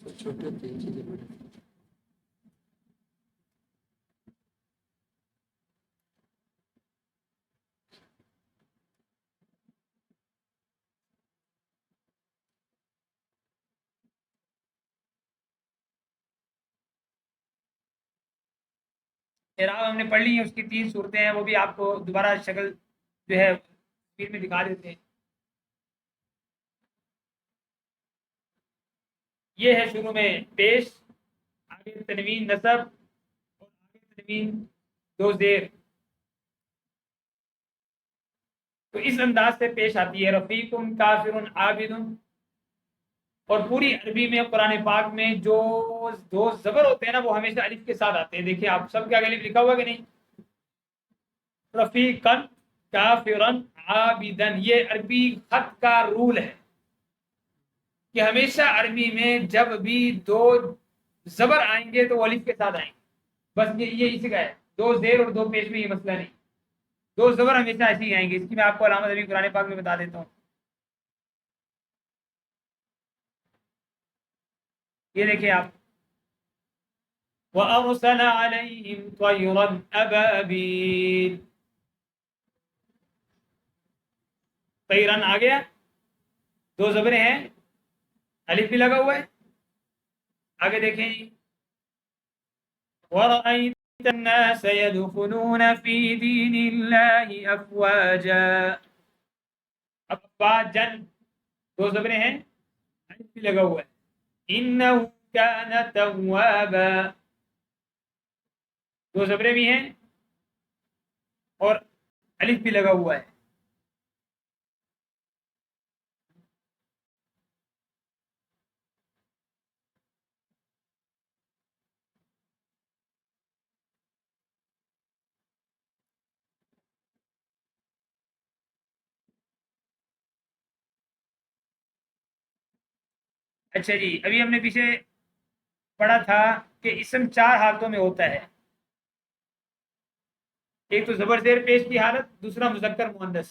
چھوٹے ہوتے ہیں چیزیں بڑے. اعراب ہم نے پڑھ لی ہے، اس کی 3 صورتیں ہیں، وہ بھی آپ کو دوبارہ شکل جو ہے تصویر میں دکھا دیتے ہیں. یہ ہے شروع میں پیش، آگے تنوین نصب اور آگے تنوین دو زیر. تو اس انداز سے پیش آتی ہے رفیقم کافر عابد. اور پوری عربی میں قرآن پاک میں جو دو زبر ہوتے ہیں نا وہ ہمیشہ الف کے ساتھ آتے ہیں. دیکھیے آپ سب کے آگے الف لکھا ہوا کہ نہیں؟ رفیقن کافرن عابدن، یہ عربی خط کا رول ہے کہ ہمیشہ عربی میں جب بھی دو زبر آئیں گے تو وہ الف کے ساتھ آئیں گے. بس یہ اسی کا ہے، دو زیر اور دو پیش میں یہ مسئلہ نہیں، دو زبر ہمیشہ ایسے ہی آئیں گے. اس کی میں آپ کو علامت ابھی قرآن پاک میں بتا دیتا ہوں. یہ دیکھیں آپ، وَأَرْسَلَ عَلَيْهِمْ طَيْرًا أَبَابِيلَ. طیرن آ گیا، دو زبریں ہیں، الف بھی لگا ہوا ہے. آگے دیکھیں جی، وَرَأَيْتَ النَّاسَ يَدْخُلُونَ فِي دِينِ اللَّهِ أَفْوَاجًا. اب فاجن دو زبریں ہیں، الف بھی لگا ہوا ہے. إِنَّهُ كَانَ تَوَّابًا، دو زبریں بھی ہیں اور الف بھی لگا ہوا ہے. اچھا جی، ابھی ہم نے پیچھے پڑھا تھا کہ اسم 4 حالتوں میں ہوتا ہے. ایک تو زبر زیر پیش کی حالت، دوسرا مذکر مؤنث.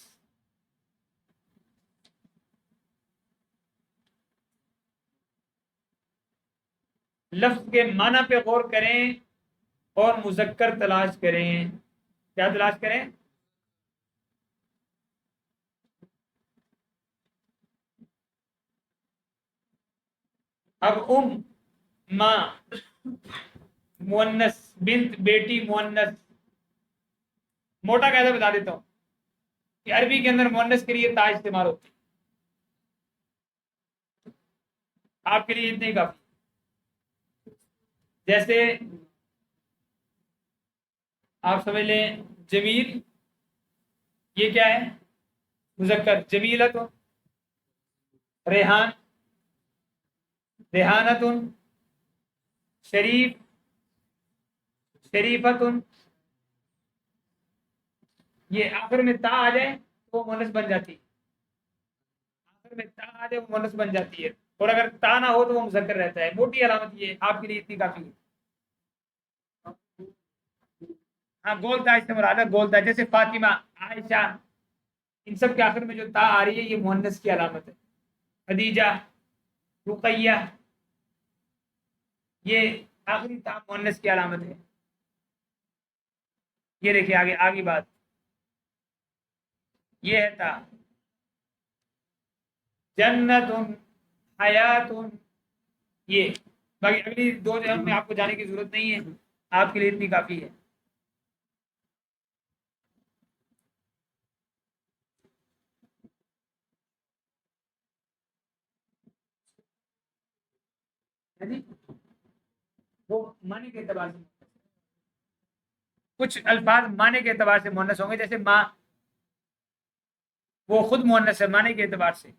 لفظ کے معنی پہ غور کریں اور مذکر تلاش کریں. کیا تلاش کریں؟ اب ماں مؤنث، بنت بیٹی مؤنث. موٹا قاعدہ بتا دیتا ہوں کہ عربی کے اندر مؤنث کے لیے تا استعمال ہوتی ہے. آپ کے لیے اتنے ہی کافی. جیسے آپ سمجھ لیں جمیل، یہ کیا ہے؟ مذکر. جمیلۃ، ریحان، ریحانۃ، شریف، شریفۃ. یہ آخر میں تا آ جائے تو وہ مؤنث بن جاتی ہے، آخر میں تا آ جائے وہ مؤنث بن جاتی ہے، اور اگر تا نہ ہو تو وہ مذکر رہتا ہے. موٹی علامت یہ آپ کے لیے اتنی کافی ہے. ہاں گول تا سے مراد ہے، گول تا. جیسے فاطمہ، عائشہ، ان سب کے آخر میں جو تا آ رہی ہے یہ مؤنث کی علامت ہے. خدیجہ، رقیہ، یہ آخری تا مؤنث کی علامت ہے. یہ دیکھیے آگے آگے بات، یہ ہے تا. جنت، حیات، یہ باقی اگلی دو جو میں آپ کو جانے کی ضرورت نہیں ہے، آپ کے لیے اتنی کافی ہے. وہ معنی کے اعتبار سے کچھ الفاظ معنی کے اعتبار سے مؤنث ہوں گے، جیسے ماں، وہ خود مؤنث ہے معنی کے اعتبار سے.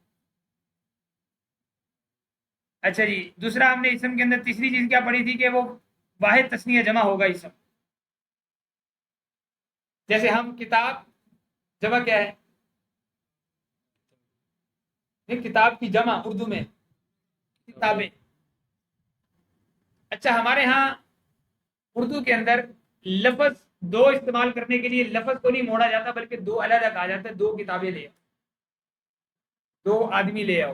اچھا جی، دوسرا ہم نے اسم کے اندر تیسری چیز کیا پڑھی تھی کہ وہ واحد تثنیہ جمع ہوگا اسم. جیسے ہم کتاب، جمع کیا ہے؟ کتاب کی جمع اردو میں کتابیں. اچھا ہمارے ہاں اردو کے اندر لفظ دو استعمال کرنے کے لیے لفظ کو نہیں موڑا جاتا بلکہ دو علیحدہ کہا جاتا ہے. دو کتابیں لے آؤ، دو آدمی لے آؤ،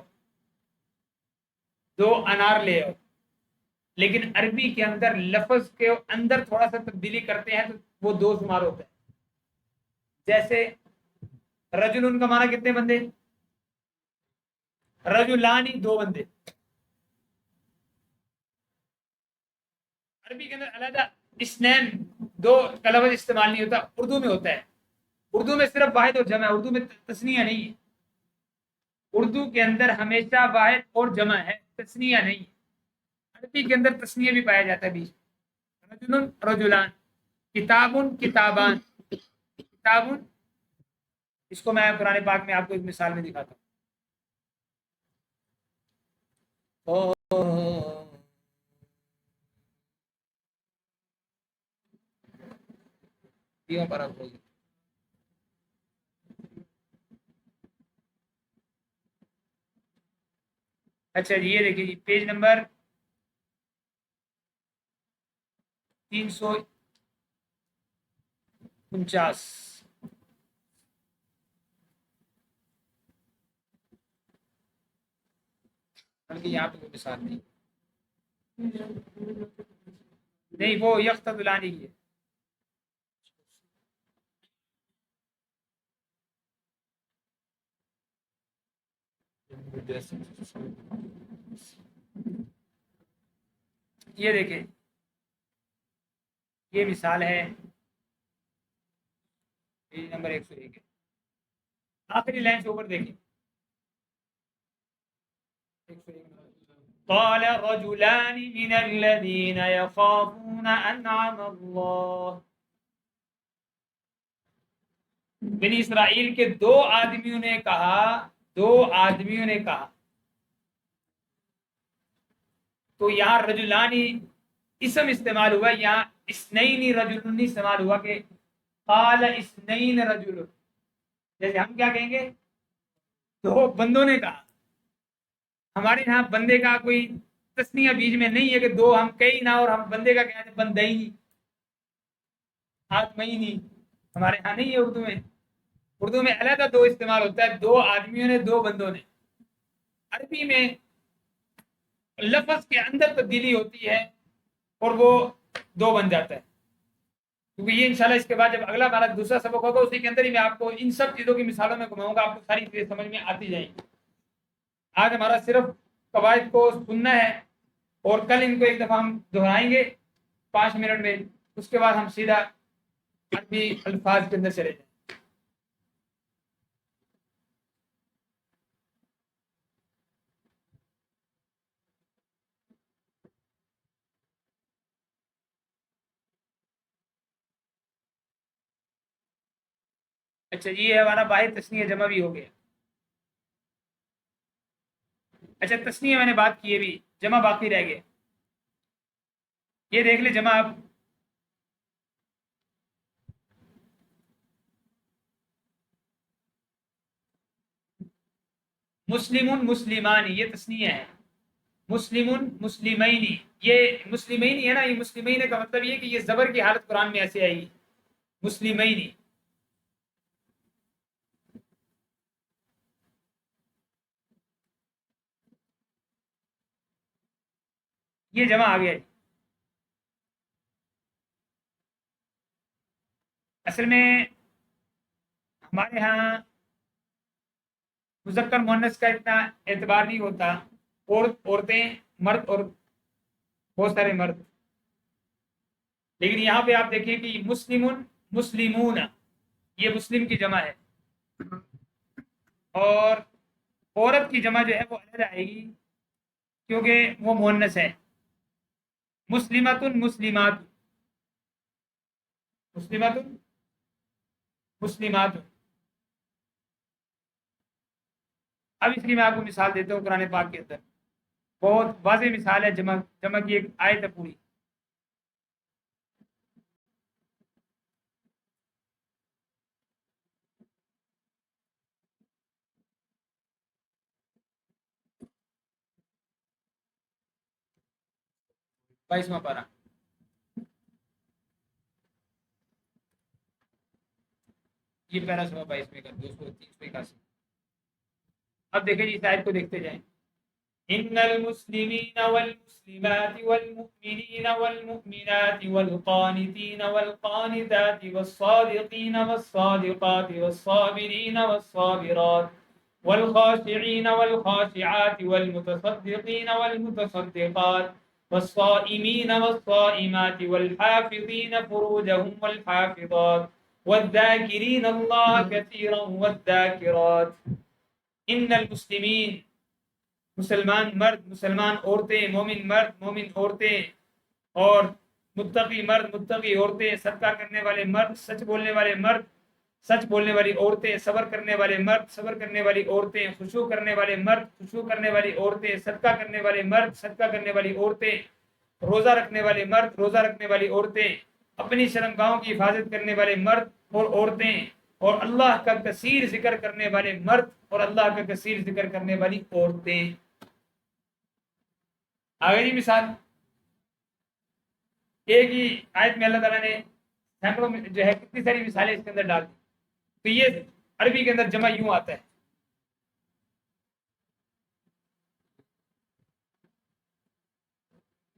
دو انار لے آؤ. لیکن عربی کے اندر لفظ کے اندر تھوڑا سا تبدیلی کرتے ہیں تو وہ دو شمار ہوتا ہے. جیسے رجل کا معنی کتنے بندے؟ رجلانی دو بندے. عربی کے اندر علیحدہ اسنین دو کا لفظ استعمال نہیں ہوتا، اردو میں ہوتا ہے. اردو میں صرف واحد اور جمع ہے، اردو میں تسنیہ نہیں ہے. اردو کے اندر ہمیشہ واحد اور جمع ہے، تسنیہ نہیں ہے. عربی کے اندر تسنیہ بھی پایا جاتا ہے بیچ. رجل رجلان، کتاب کتابان. کتاب، اس کو میں قرآن پاک میں آپ کو ایک مثال میں دکھاتا ہوں. اچھا جی، یہ دیکھیے جی پیج نمبر 349. بلکہ یہاں پہ کوئی مثال نہیں، نہیں وہ یقتد لانی کی ہے. یہ دیکھیں، یہ مثال ہے پیج نمبر 101 ہے. آخری لائن سے اوپر دیکھیں. 101. قال رجلان من الذين يخافون انعم الله. بنی اسرائیل کے دو آدمیوں نے کہا. تو یہاں رجلانی اسم استعمال ہوا، یہاں اسنین رجلن استعمال ہوا کہ قال اسنین رجل. جیسے ہم کیا کہیں گے؟ دو بندوں نے کہا. ہمارے یہاں بندے کا کوئی تسنیہ بیچ میں نہیں ہے کہ دو ہم کئی نہ، اور ہم بندے کا کہتے ہیں بندئی، آدمی نہیں. ہمارے یہاں نہیں ہے اردو میں. اردو میں علیحدہ دو استعمال ہوتا ہے، دو آدمیوں نے، دو بندوں نے. عربی میں لفظ کے اندر تبدیلی ہوتی ہے اور وہ دو بن جاتا ہے. کیونکہ یہ انشاءاللہ اس کے بعد جب اگلا ہمارا دوسرا سبق ہوگا اسی کے اندر ہی میں آپ کو ان سب چیزوں کی مثالوں میں گھماؤں گا، آپ کو ساری چیزیں سمجھ میں آتی جائیں گی. آج ہمارا صرف قواعد کو سننا ہے اور کل ان کو ایک دفعہ ہم دہرائیں گے 5 منٹ میں. اس کے بعد ہم سیدھا عربی الفاظ کے اندر چلے جائیں. اچھا جی، یہ ہمارا واحد تسنیہ جمع بھی ہو گیا. اچھا تسنیہ میں نے بات کی ہے بھی، جمع باقی رہ گیا. یہ دیکھ لیں جمع آپ. مسلم مسلمان یہ تسنیہ ہے. مسلم مسلمین، یہ مسلمین ہے نا، یہ مسلمین کا مطلب یہ کہ یہ زبر کی حالت قرآن میں ایسے آئی مسلمین. یہ جمع آ گیا. اصل میں ہمارے ہاں مذکر مؤنث کا اتنا اعتبار نہیں ہوتا. عورتیں، مرد اور بہت سارے مرد. لیکن یہاں پہ آپ دیکھیں کہ مسلم مسلمون، یہ مسلم کی جمع ہے. اور عورت کی جمع جو ہے وہ علیحدہ آئے گی کیونکہ وہ مؤنث ہے. مسلمات مسلمات، مسلمات مسلمات. اب اس کی میں آپ کو مثال دیتا ہوں قرآن پاک کے اندر. بہت واضح مثال ہے، جمع کی ایک آیت ہے پوری. بائیسواں پارہ، یہ پہلا سوا 22 میں کا 281. اب دیکھیں جی اس آیت کو دیکھتے جائیں. ان المسلمین والمسلمات والمؤمنین والمؤمنات والقانتین والقانتات والصادقین والصادقات والصابرین والصابرات والخاشعين والخاشعات والمتصدقين والمتصدقات والصائمين والصائمات والحافظين فروجهم والحافظات والذاكرين الله كثيرا والذاكرات. ان المسلمین مسلمان مرد مسلمان عورتیں، مومن مرد مومن عورتیں، اور متقی مرد متقی عورتیں، صدقہ کرنے والے مرد، سچ بولنے والے مرد، سچ بولنے والی عورتیں، صبر کرنے والے مرد، صبر کرنے والی عورتیں، خشوع کرنے والے مرد، خشوع کرنے والی عورتیں، صدقہ کرنے والے مرد، صدقہ کرنے والی عورتیں، روزہ رکھنے والے مرد، روزہ رکھنے والی عورتیں، اپنی شرمگاہوں کی حفاظت کرنے والے مرد اور عورتیں، اور اللہ کا کثیر ذکر کرنے والے مرد اور اللہ کا کثیر ذکر کرنے والی عورتیں. آگے جی مثال ایک ہی آیت میں اللہ تعالیٰ نے سینکڑوں میں جو ہے کتنی ساری مثالیں اس کے اندر ڈال دی. تو یہ عربی کے اندر جمع یوں آتا ہے.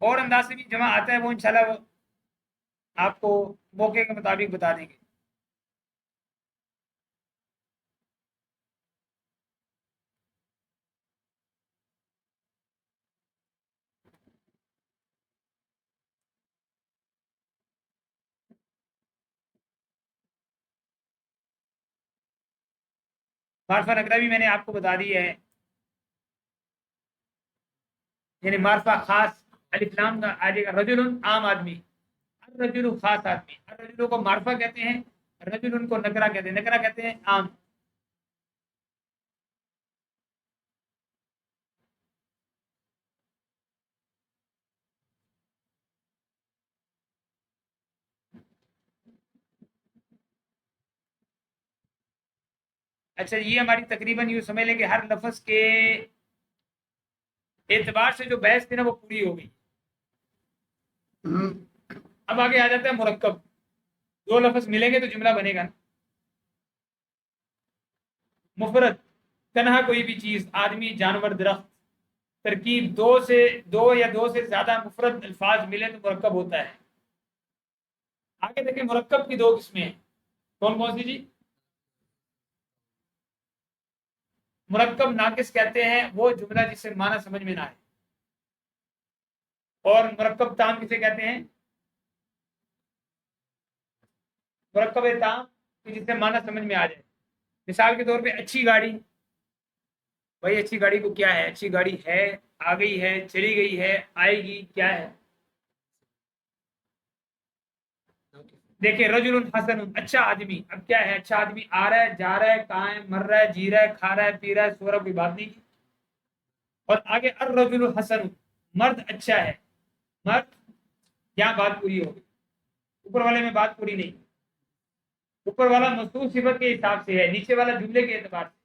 اور انداز سے بھی جمع آتا ہے، وہ انشاءاللہ وہ آپ کو موقع کے مطابق بتا دیں گے. معرفہ نکرہ بھی میں نے آپ کو بتا دی ہے، یعنی معرفہ خاص الف لام کا آ جائے گا. رجل عام آدمی، الرجل خاص آدمی. الرجل کو معرفہ کہتے ہیں، رجل کو نکرہ کہتے ہیں. نکرہ کہتے ہیں عام. اچھا یہ ہماری تقریباً یوں سمجھ لیں کہ ہر لفظ کے اعتبار سے جو بحث تھی نا وہ پوری ہو گئی. اب آگے آ جاتا ہے مرکب. دو لفظ ملیں گے تو جملہ بنے گا نا. مفرد تنہا کوئی بھی چیز، آدمی، جانور، درخت. ترکیب دو یا دو سے زیادہ مفرد الفاظ ملے تو مرکب ہوتا ہے. آگے دیکھیں مرکب کی دو قسمیں ہیں. کون کون سی جی؟ مرکب ناقص کہتے ہیں وہ جملہ جس سے معنی سمجھ میں نہ آئے، اور مرکب تام کسے کہتے ہیں؟ مرکب تام جس سے معنی سمجھ میں آ جائے. مثال کے طور پہ اچھی گاڑی. بھائی اچھی گاڑی کو کیا ہے؟ اچھی گاڑی ہے، آ گئی ہے، چلی گئی ہے، آئے گی، کیا ہے؟ دیکھیں رجل حسن اچھا آدمی. اب کیا ہے؟ اچھا آدمی آ رہا ہے، جا رہا ہے، کہاں ہے؟ مر رہا ہے، جی رہا ہے، کھا رہا ہے، پی رہا ہے، سو رہا ہے، کوئی بات نہیں کی. اور آگے الرجل حسن مرد اچھا ہے. مرد یہاں بات پوری ہوگی، اوپر والے میں بات پوری نہیں. اوپر والا مذکور صفت کے حساب سے ہے، نیچے والا جملے کے اعتبار سے.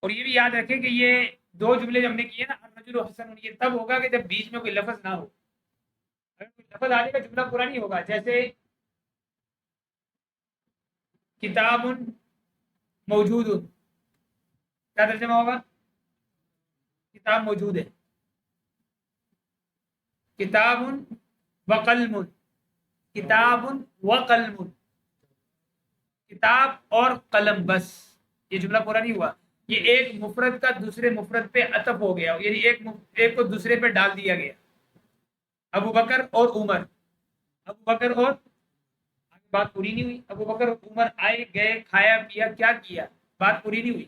اور یہ بھی یاد رکھیں کہ یہ دو جملے جو ہم نے کیے نا الرجل حسن، یہ تب ہوگا کہ جب بیچ میں کوئی لفظ نہ ہو. اگر کوئی لفظ آ جائے گا جملہ پورا نہیں ہوگا. جیسے کتاب موجود، کیا ترجمہ ہوگا؟ کتاب موجود ہے. کتاب وقلم، کتاب وقلم، کتاب اور قلم، بس یہ جملہ پورا نہیں ہوا. یہ ایک مفرد کا دوسرے مفرد پہ عطف ہو گیا، یعنی ایک کو دوسرے پہ ڈال دیا گیا. ابو بکر اور عمر، ابو بکر اور، بات پوری نہیں ہوئی. ابو بکر اور عمر آئے گئے، کھایا پیا، کیا کیا؟ بات پوری نہیں ہوئی.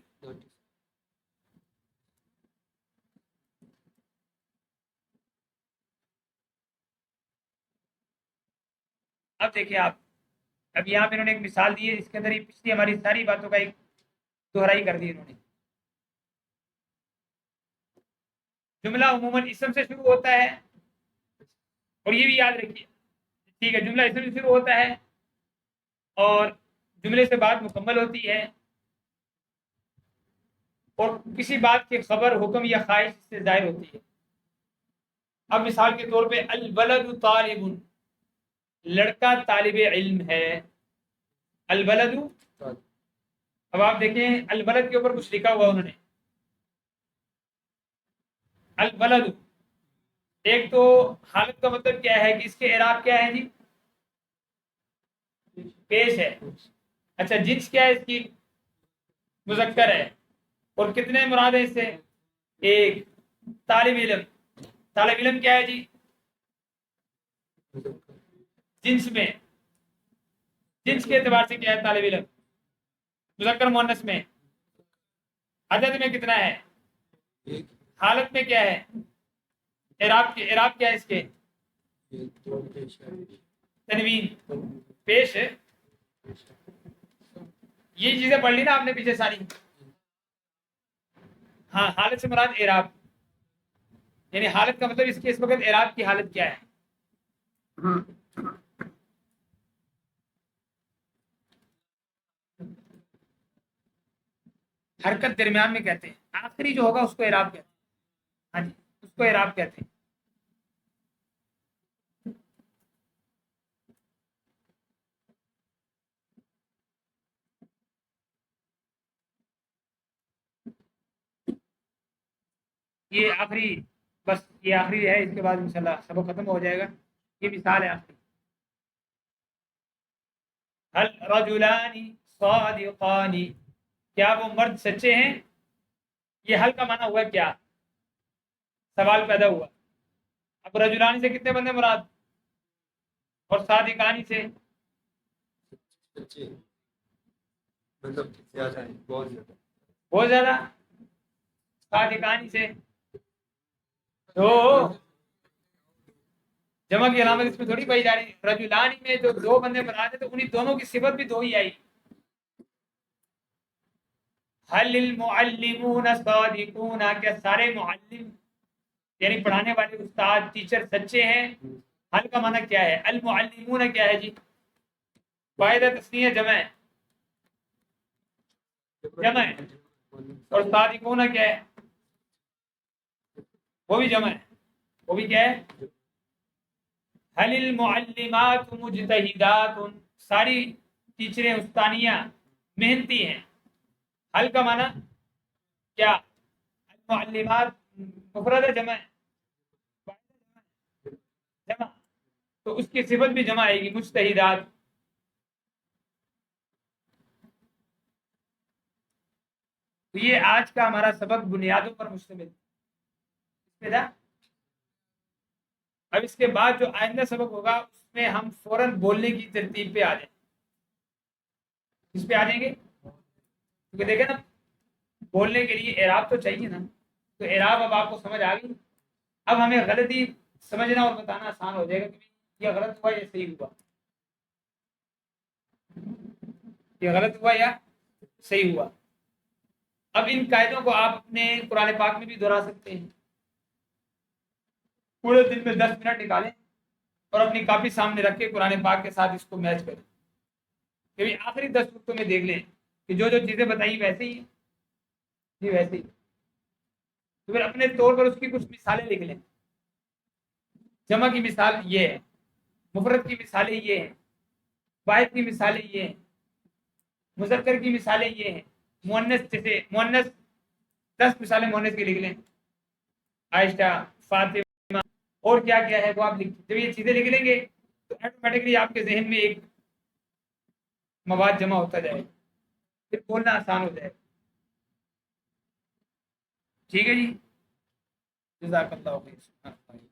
اب دیکھیں آپ، اب یہاں پہ انہوں نے ایک مثال دی ہے جس کے اندر یہ پچھلی ہماری ساری باتوں کا ایک دہرائی کر دی انہوں نے. جملہ عموماً اسم سے شروع ہوتا ہے، اور یہ بھی یاد رکھیے، ٹھیک ہے، جملہ اسم سے شروع ہوتا ہے اور جملے سے بات مکمل ہوتی ہے اور کسی بات کی خبر، حکم یا خواہش سے ظاہر ہوتی ہے۔ اب مثال کے طور پہ الولد طالب، لڑکا طالب علم ہے، الولد۔ اب آپ دیکھیں الولد کے اوپر کچھ لکھا ہوا انہوں نے، الولد ایک تو حالت کا مطلب کیا ہے کہ اس کے اعراب کیا ہے جی؟ پیش ہے۔ اچھا جنس کیا ہے اس کی؟ مذکر ہے۔ اور کتنے مراد ہیں اس سے؟ ایک۔ طالب علم، طالب علم کیا ہے جی؟ جنس میں، جنس کے اعتبار سے کیا ہے طالب علم؟ مذکر مؤنث میں، عدد میں کتنا ہے؟ حالت میں کیا ہے؟ اعراب کیا ہے اس کے؟ تنوین، پیش ہے۔ یہ چیزیں پڑھ لی نا آپ نے پیچھے ساری؟ ہاں، حالت سے مراد اعراب، یعنی حالت کا مطلب اس وقت اعراب کی حالت کیا ہے؟ حرکت درمیان میں کہتے ہیں، آخری جو ہوگا اس کو اعراب کہتے ہیں۔ ہاں جی، اس کو اعراب کہتے ہیں۔ یہ آخری، بس یہ آخری ہے، اس کے بعد انشاءاللہ سبق ختم ہو جائے گا۔ یہ مثال ہے آخری، هل رجلان صادقان، کیا وہ مرد سچے ہیں؟ یہ حل کا معنی ہوا کیا؟ سوال پیدا ہوا۔ اب رجلانی سے کتنے بندے مراد؟ اور صادقانی سے بہت زیادہ، صادقانی سے تو جمع کی علامت اس میں تھوڑی پائی جا رہی۔ رجلانی میں جو دو بندے مراد ہیں تو انہیں دونوں کی صفت بھی دو ہی آئی۔ حل المعلمون صادقون، کیا سارے معلم یعنی پڑھانے والے استاد ٹیچر سچے ہیں؟ حل کا معنی کیا ہے؟ المعلمون کیا ہے جی؟ واحد تثنیہ جمع ہے، جمع ہے۔ اور صادقون کیا ہے؟ وہ بھی جمع ہے، وہ بھی کیا ہے؟ حل المعلمات مجتہدات، ساری ٹیچریں استانیاں محنتی ہیں۔ حل کا معنی کیا؟ المعلمات مفرد ہے جمع ہے؟ جمع، تو اس کی صفت بھی جمع آئے گی، مجتہدات۔ تو یہ آج کا ہمارا سبق بنیادوں پر مشتمل ہے۔ اب اس کے بعد جو آئندہ سبق ہوگا اس میں ہم فوراً بولنے کی ترتیب پہ آ جائیں۔ اس پہ آ جائیں گے کیونکہ دیکھیں نا، بولنے کے لیے اعراب تو چاہیے نا، تو اعراب اب آپ کو سمجھ آ گئی۔ اب ہمیں غلطی سمجھنا اور بتانا آسان ہو جائے گا کہ یہ غلط ہوا یا صحیح ہوا، یہ غلط ہوا یا صحیح ہوا۔ اب ان قاعدوں کو آپ اپنے قرآن پاک میں بھی دہرا سکتے ہیں۔ پورے دن میں 10 منٹ نکالیں اور اپنی کاپی سامنے رکھ کے قرآن پاک کے ساتھ اس کو میچ کریں، کہ آخری 10 نقطوں میں دیکھ لیں کہ جو جو چیزیں بتائی ویسے ہی جی ویسے ہی، تو پھر اپنے طور پر اس کی کچھ مثالیں لکھ لیں۔ جمع کی مثال یہ ہے، مفرد کی مثالیں یہ ہیں، واحد کی مثالیں یہ ہیں، مذکر کی مثالیں یہ ہیں، مؤنث جیسے مؤنث 10 مثالیں مؤنث کی لکھ لیں، عائشہ، فاطمہ، اور کیا کیا ہے وہ آپ لکھ، جب یہ چیزیں لکھ لیں گے تو آٹومیٹکلی آپ کے ذہن میں ایک مواد جمع ہوتا جائے، پھر بولنا آسان ہو جائے۔ ٹھیک ہے جی، جزاک اللہ خیر۔